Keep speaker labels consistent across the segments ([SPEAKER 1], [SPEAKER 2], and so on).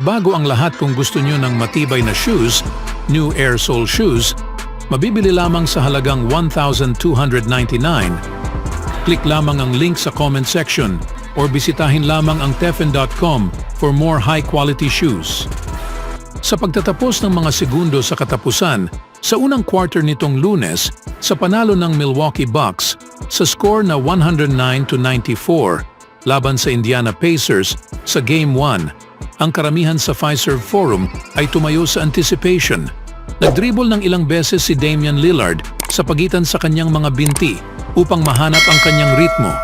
[SPEAKER 1] bago ang lahat kung gusto nyo ng matibay na shoes, new Air Sole shoes, mabibili lamang sa halagang $1,299. Click lamang ang link sa comment section or bisitahin lamang ang teffen.com for more high-quality shoes. Sa pagtatapos ng mga segundo sa katapusan, sa unang quarter nitong Lunes, sa panalo ng Milwaukee Bucks sa score na 109-94 laban sa Indiana Pacers sa Game 1, ang karamihan sa Fiserv Forum ay tumayo sa anticipation. Nagdribble ng ilang beses si Damian Lillard sa pagitan sa kanyang mga binti upang mahanap ang kanyang ritmo.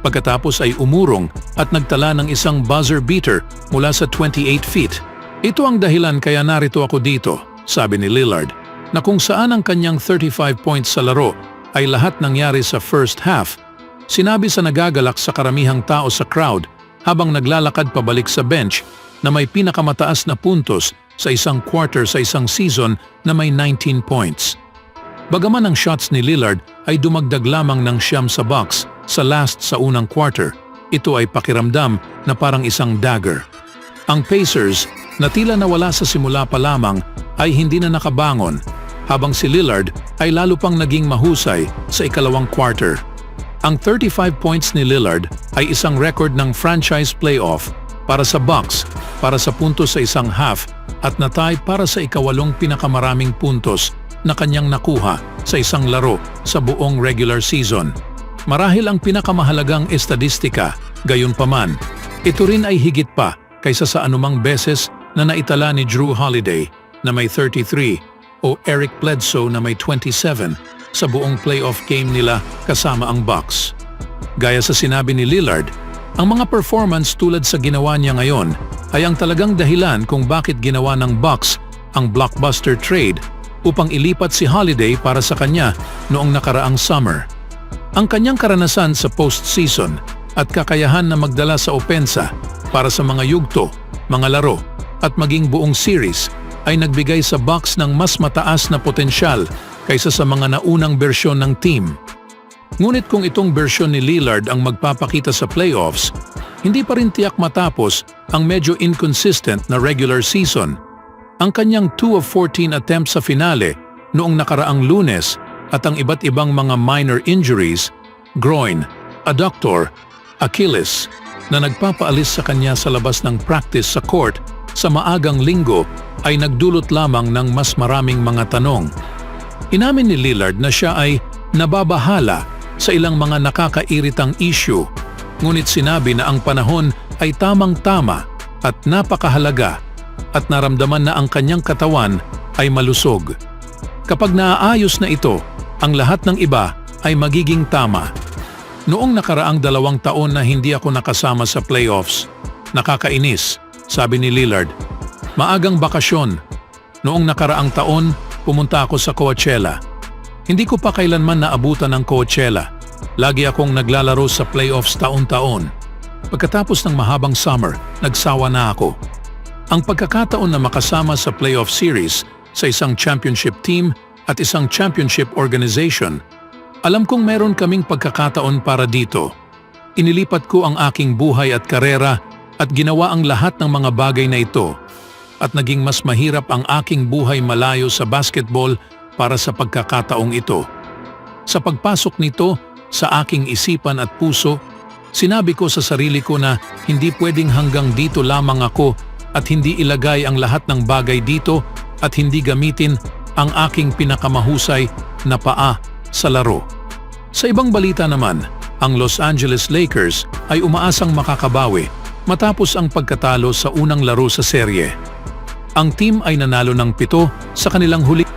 [SPEAKER 1] Pagkatapos ay umurong at nagtala ng isang buzzer beater mula sa 28 feet. Ito ang dahilan kaya narito ako dito, sabi ni Lillard, na kung saan ang kanyang 35 points sa laro ay lahat nangyari sa first half. Sinabi sa nagagalak sa karamihang tao sa crowd habang naglalakad pabalik sa bench na may pinakamataas na puntos sa isang quarter sa isang season na may 19 points. Bagaman ang shots ni Lillard ay dumagdag lamang ng 9 sa box sa last sa unang quarter, ito ay pakiramdam na parang isang dagger. Ang Pacers, na tila nawala sa simula pa lamang, ay hindi na nakabangon, habang si Lillard ay lalo pang naging mahusay sa ikalawang quarter. Ang 35 points ni Lillard ay isang record ng franchise playoff para sa Bucks para sa puntos sa isang half at natay para sa ikawalong pinakamaraming puntos na kanyang nakuha sa isang laro sa buong regular season. Marahil ang pinakamahalagang estadistika, gayunpaman, ito rin ay higit pa kaysa sa anumang beses na naitala ni Jrue Holiday na may 33 o Eric Bledsoe na may 27 sa buong playoff game nila kasama ang Bucks. Gaya sa sinabi ni Lillard, ang mga performance tulad sa ginawa niya ngayon ay ang talagang dahilan kung bakit ginawa ng Bucks ang blockbuster trade upang ilipat si Holiday para sa kanya noong nakaraang summer. Ang kanyang karanasan sa postseason at kakayahan na magdala sa opensa para sa mga yugto, mga laro at maging buong series ay nagbigay sa Bucks ng mas mataas na potensyal kaysa sa mga naunang bersyon ng team. Ngunit kung itong bersyon ni Lillard ang magpapakita sa playoffs, hindi pa rin tiyak matapos ang medyo inconsistent na regular season. Ang kanyang 2 of 14 attempts sa finale noong nakaraang Lunes at ang iba't ibang mga minor injuries, groin, adductor, Achilles, na nagpapaalis sa kanya sa labas ng practice sa court sa maagang Linggo ay nagdulot lamang ng mas maraming mga tanong. Inamin ni Lillard na siya ay nababahala sa ilang mga nakakairitang issue, ngunit sinabi na ang panahon ay tamang-tama at napakahalaga at naramdaman na ang kanyang katawan ay malusog. Kapag naaayos na ito, ang lahat ng iba ay magiging tama. Noong nakaraang 2 taon na hindi ako nakasama sa playoffs, nakakainis, sabi ni Lillard. Maagang bakasyon. Noong nakaraang taon, pumunta ako sa Coachella. Hindi ko pa kailanman naabutan ng Coachella. Lagi akong naglalaro sa playoffs taon-taon. Pagkatapos ng mahabang summer, nagsawa na ako. Ang pagkakataon na makasama sa playoff series sa isang championship team at isang championship organization, alam kong meron kaming pagkakataon para dito. Inilipat ko ang aking buhay at karera at ginawa ang lahat ng mga bagay na ito at naging mas mahirap ang aking buhay malayo sa basketball para sa pagkakataong ito. Sa pagpasok nito sa aking isipan at puso, sinabi ko sa sarili ko na hindi pwedeng hanggang dito lamang ako at hindi ilagay ang lahat ng bagay dito at hindi gamitin ang aking pinakamahusay na paa sa laro. Sa ibang balita naman, ang Los Angeles Lakers ay umaasang makakabawi matapos ang pagkatalo sa unang laro sa serye. Ang team ay nanalo ng 7 sa kanilang huling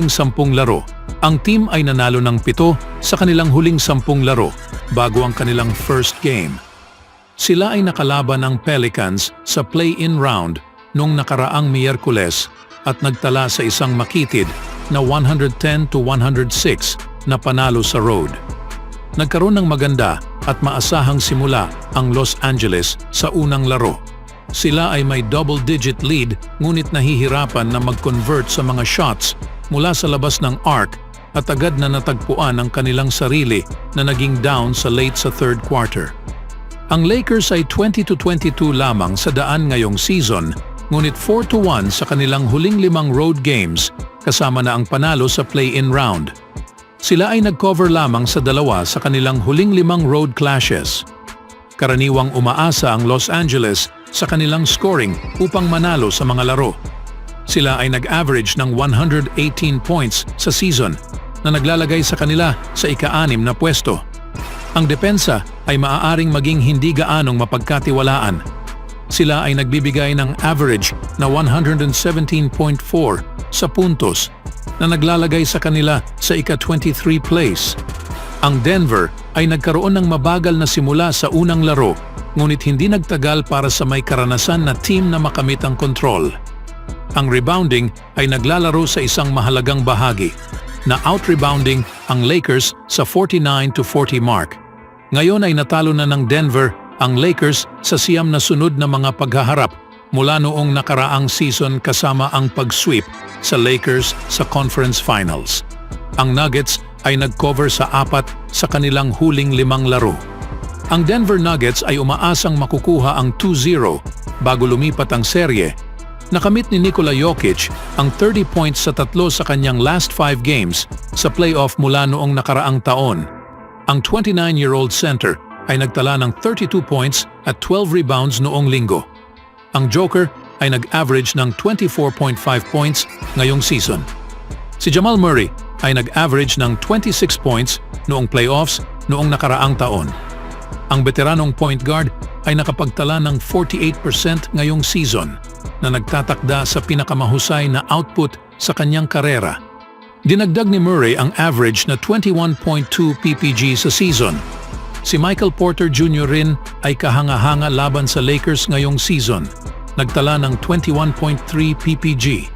[SPEAKER 1] 10 laro. Ang team ay nanalo ng 7 sa kanilang huling 10 laro bago ang kanilang first game. Sila ay nakalaban ng Pelicans sa play-in round noong nakaraang Miyerkules at nagtala sa isang makitid na 110-106 na panalo sa road. Nagkaroon ng maganda at maasahang simula ang Los Angeles sa unang laro. Sila ay may double-digit lead ngunit nahihirapan na mag-convert sa mga shots mula sa labas ng arc at agad na natagpuan ang kanilang sarili na naging down sa late sa third quarter. Ang Lakers ay 20-22 lamang sa daan ngayong season ngunit 4-1 sa kanilang huling 5 road games kasama na ang panalo sa play-in round. Sila ay nag-cover lamang sa 2 sa kanilang huling 5 road clashes. Karaniwang umaasa ang Los Angeles sa kanilang scoring upang manalo sa mga laro. Sila ay nag-average ng 118 points sa season na naglalagay sa kanila sa ika-6 na pwesto. Ang depensa ay maaaring maging hindi gaanong mapagkatiwalaan. Sila ay nagbibigay ng average na 117.4 sa puntos na naglalagay sa kanila sa ika-23 place. Ang Denver ay nagkaroon ng mabagal na simula sa unang laro, ngunit hindi nagtagal para sa may karanasan na team na makamit ang kontrol. Ang rebounding ay naglalaro sa isang mahalagang bahagi, na out-rebounding ang Lakers sa 49-40 mark. Ngayon ay natalo na ng Denver ang Lakers sa 9 na sunod na mga paghaharap mula noong nakaraang season kasama ang pag-sweep sa Lakers sa Conference Finals. Ang Nuggets ay nag-cover sa 4 sa kanilang huling 5 laro. Ang Denver Nuggets ay umaasang makukuha ang 2-0 bago lumipat ang serye. Nakamit ni Nikola Jokic ang 30 points sa 3 sa kanyang last 5 games sa playoff mula noong nakaraang taon. Ang 29-year-old center ay nagtala ng 32 points at 12 rebounds noong linggo. Ang Joker ay nag-average ng 24.5 points ngayong season. Si Jamal Murray ay nag-average ng 26 points noong playoffs noong nakaraang taon. Ang veteranong point guard ay nakapagtala ng 48% ngayong season na nagtatakda sa pinakamahusay na output sa kanyang karera. Dinagdag ni Murray ang average na 21.2 PPG sa season. Si Michael Porter Jr. rin ay kahanga-hanga laban sa Lakers ngayong season. Nagtala ng 21.3 PPG.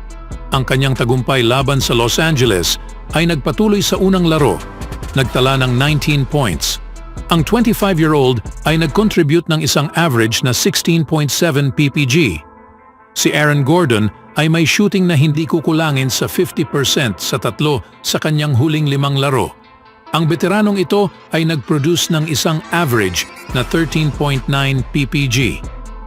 [SPEAKER 1] Ang kanyang tagumpay laban sa Los Angeles ay nagpatuloy sa unang laro. Nagtala ng 19 points. Ang 25-year-old ay nag-contribute ng isang average na 16.7 PPG. Si Aaron Gordon ay may shooting na hindi kukulangin sa 50% sa 3 sa kanyang huling 5 laro. Ang veteranong ito ay nag-produce ng isang average na 13.9 PPG.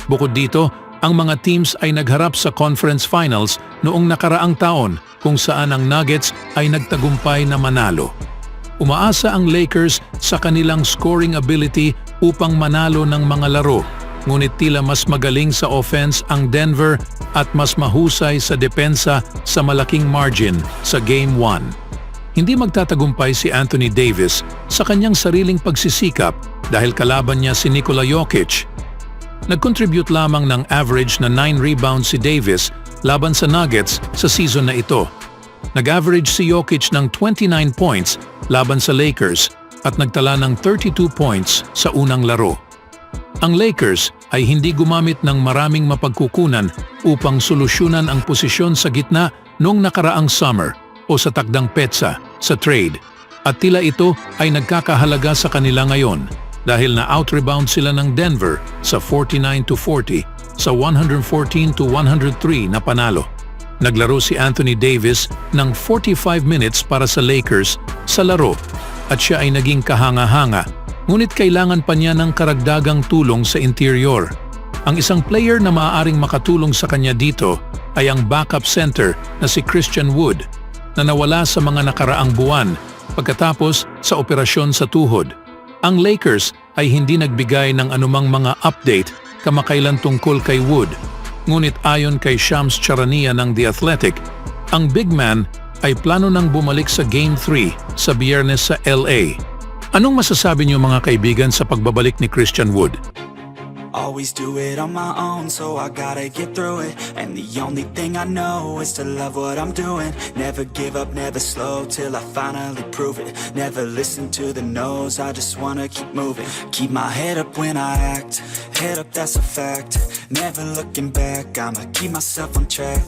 [SPEAKER 1] Bukod dito, ang mga teams ay nagharap sa conference finals noong nakaraang taon kung saan ang Nuggets ay nagtagumpay na manalo. Umaasa ang Lakers sa kanilang scoring ability upang manalo ng mga laro, ngunit tila mas magaling sa offense ang Denver at mas mahusay sa depensa sa malaking margin sa Game 1. Hindi magtatagumpay si Anthony Davis sa kanyang sariling pagsisikap dahil kalaban niya si Nikola Jokic. Nag-contribute lamang ng average na 9 rebounds si Davis laban sa Nuggets sa season na ito. Nag-average si Jokic ng 29 points laban sa Lakers at nagtala ng 32 points sa unang laro. Ang Lakers ay hindi gumamit ng maraming mapagkukunan upang solusyonan ang posisyon sa gitna noong nakaraang summer o sa takdang petsa sa trade. At tila ito ay nagkakahalaga sa kanila ngayon dahil na out-rebound sila ng Denver sa 49-40 sa 114-103 na panalo. Naglaro si Anthony Davis ng 45 minutes para sa Lakers sa laro at siya ay naging kahanga-hanga, ngunit kailangan pa niya ng karagdagang tulong sa interior. Ang isang player na maaaring makatulong sa kanya dito ay ang backup center na si Christian Wood na nawala sa mga nakaraang buwan pagkatapos sa operasyon sa tuhod. Ang Lakers ay hindi nagbigay ng anumang mga update kamakailan tungkol kay Wood. Ngunit ayon kay Shams Charania ng The Athletic, ang big man ay plano nang bumalik sa Game 3 sa Biyernes sa LA. Anong masasabi niyo mga kaibigan sa pagbabalik ni Christian Wood?
[SPEAKER 2] Always do it on my own, so I gotta get through it. And the only thing I know is to love what I'm doing. Never give up, never slow, till I finally prove it. Never listen to the no's, I just wanna keep moving. Keep my head up when I act, head up, that's a fact. Never looking back, I'ma keep myself on track.